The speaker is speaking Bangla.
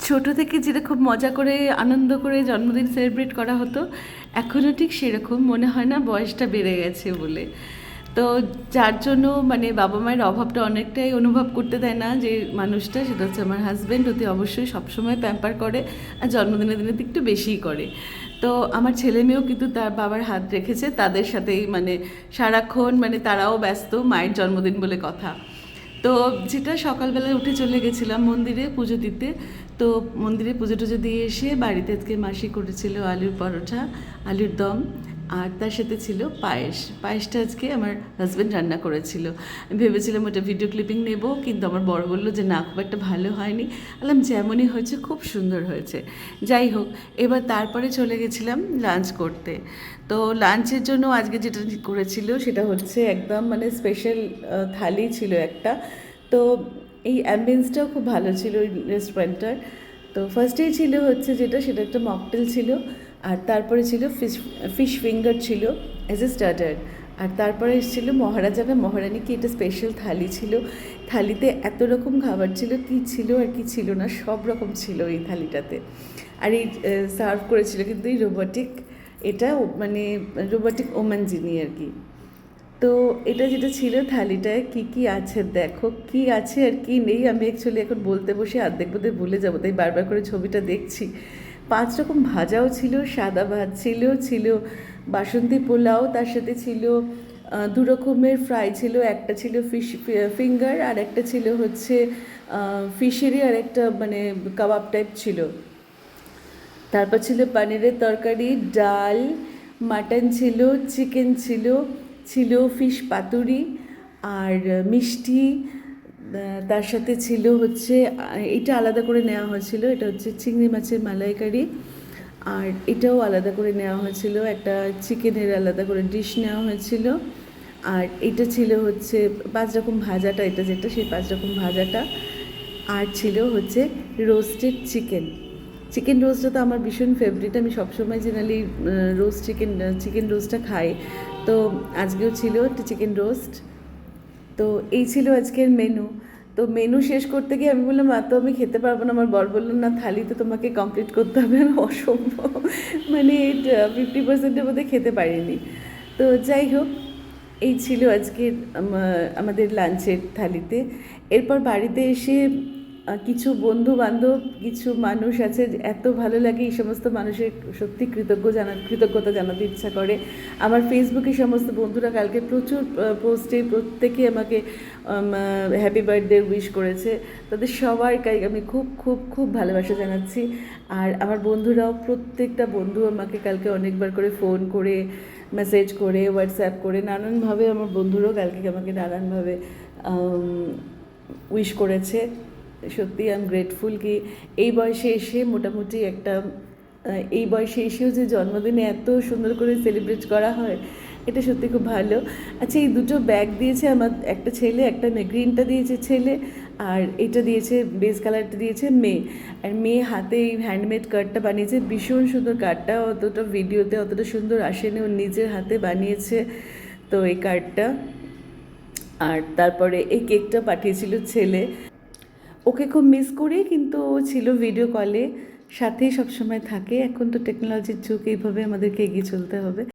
ছোটো থেকে যেরকম মজা করে আনন্দ করে জন্মদিন সেলিব্রেট করা হতো, এখনও ঠিক সেরকম মনে হয় না, বয়সটা বেড়ে গেছে বলে। তো যার জন্য মানে বাবা মায়ের অভাবটা অনেকটাই অনুভব করতে দেয় না যে মানুষটা, সেটা হচ্ছে আমার হাজব্যান্ড। অতি অবশ্যই সবসময় প্যাম্পার করে, আর জন্মদিনের দিনে তো একটু বেশিই করে। তো আমার ছেলে মেয়েও কিন্তু তার বাবার হাত রেখেছে, তাদের সাথেই মানে সারাক্ষণ মানে তারাও ব্যস্ত, মায়ের জন্মদিন বলে কথা। তো যেটা সকালবেলায় উঠে চলে গেছিলাম মন্দিরে পুজো দিতে। তো মন্দিরে পুজো টুজো দিয়ে এসে বাড়িতে আজকে মাসি করেছিল আলুর পরোটা, আলুর দম, আর তার সাথে ছিল পায়েস। পায়েসটা আজকে আমার হাজব্যান্ড রান্না করেছিল। আমি ভেবেছিলাম ওটা ভিডিও ক্লিপিং নেব, কিন্তু আমার বড় বললো যে না, খুব একটা ভালো হয়নি। বললাম যেমনই হয়েছে খুব সুন্দর হয়েছে। যাই হোক, এবার তারপরে চলে গেছিলাম লাঞ্চ করতে। তো লাঞ্চের জন্য আজকে যেটা করেছিল সেটা হচ্ছে একদম মানে স্পেশাল থালি ছিল একটা। তো এই অ্যাম্বিয়েন্সটাও খুব ভালো ছিল ওই রেস্টুরেন্টটার। তো ফার্স্টেই ছিল হচ্ছে যেটা, সেটা একটা মকটেল ছিল, আর তারপরে ছিল ফিশ ফিঙ্গার ছিল অ্যাজ এ স্টার্টার, আর তারপরে এসেছিলো মহারাজা না মহারানী কি এটা স্পেশাল থালি ছিল। থালিতে এত রকম খাবার ছিল, কি ছিল আর কি ছিল না, সব রকম ছিল এই থালিটাতে। আর এই সার্ভ করেছিল কিন্তু এই রোবোটিক, এটা মানে রোবোটিক ওমান যিনি আর কি। তো এটা যেটা ছিল থালিটায় কি কি আছে দেখো, কি আছে আর কি নেই আমি অ্যাকচুয়ালি এখন বলতে বসে অর্ধেক বোধহয় ভুলে যাবো, তাই বারবার করে ছবিটা দেখছি। 5 রকম ভাজাও ছিল, সাদা ভাত ছিল, ছিল বাসন্তী পোলাও, তার সাথে ছিল 2 রকমের ফ্রাই ছিল, একটা ছিল ফিশ ফিঙ্গার, আর একটা ছিল হচ্ছে ফিশেরই আর একটা মানে কাবাব টাইপ ছিল। তারপর ছিল পনিরের তরকারি, ডাল, মাটন ছিল, চিকেন ছিল, ছিল ফিশ পাতুরি, আর মিষ্টি। তার সাথে ছিল হচ্ছে এটা আলাদা করে নেওয়া হয়েছিল, এটা হচ্ছে চিংড়ি মাছের মালাইকারি, আর এটাও আলাদা করে নেওয়া হয়েছিল, একটা চিকেনের আলাদা করে ডিশ নেওয়া হয়েছিল। আর এটা ছিল হচ্ছে 5 রকম ভাজাটা, এটা যেটা সেই 5 রকম ভাজাটা। আর ছিল হচ্ছে রোস্টেড চিকেন। চিকেন রোস্টটা তো আমার ভীষণ ফেভারিট, আমি সবসময় জেনারেলি রোস্ট চিকেন রোস্টটা খাই। তো আজকেও ছিল একটা চিকেন রোস্ট। তো এই ছিল আজকের মেনু। তো মেনু শেষ করতে গিয়ে আমি বললাম তো আমি খেতে পারবো না। আমার বর বললেন না, থালি তো তোমাকে কমপ্লিট করতে হবে, অসম্ভব, মানে 50%-এর মধ্যে খেতে পারিনি। তো যাই হোক, এই ছিল আজকের আমাদের লাঞ্চের থালিতে। এরপর বাড়িতে এসে কিছু বন্ধু বান্ধব, কিছু মানুষ আছে, এত ভালো লাগে এই সমস্ত মানুষের, সত্যি কৃতজ্ঞতা জানাতে ইচ্ছা করে। আমার ফেসবুকে সমস্ত বন্ধুরা কালকে প্রচুর পোস্টে প্রত্যেকে আমাকে হ্যাপি বার্থডে উইশ করেছে। তাদের সবারকে আমি খুব খুব খুব ভালোবাসা জানাচ্ছি। আর আমার বন্ধুরাও, প্রত্যেকটা বন্ধু আমাকে কালকে অনেকবার করে ফোন করে, মেসেজ করে, হোয়াটসঅ্যাপ করে, নানানভাবে আমার বন্ধুরাও কালকে আমাকে নানানভাবে উইশ করেছে। সত্যি আই এম গ্রেটফুল কি এই বয়সে এসে মোটামুটি একটা এই বয়সে এসেও যে জন্মদিনে এত সুন্দর করে সেলিব্রেট করা হয়, এটা সত্যি খুব ভালো। আচ্ছা, এই দুটো ব্যাগ দিয়েছে আমার একটা ছেলে, একটা মেয়ে। গ্রিনটা দিয়েছে ছেলে, আর এটা দিয়েছে বেস কালারটা দিয়েছে মেয়ে। আর মেয়ে হাতে এই হ্যান্ডমেড কার্ডটা বানিয়েছে, ভীষণ সুন্দর কার্ডটা, অতটা ভিডিওতে অতটা সুন্দর আসেনি, ও নিজের হাতে বানিয়েছে তো এই কার্ডটা। আর তারপরে এই কেকটা পাঠিয়েছিল ছেলে। ওকে খুব মিস করি, কিন্তু ও ছিল ভিডিও কলে, সাথেই সবসময় থাকে। এখন তো টেকনোলজির যুগ, এইভাবে আমাদেরকে এগিয়ে চলতে হবে।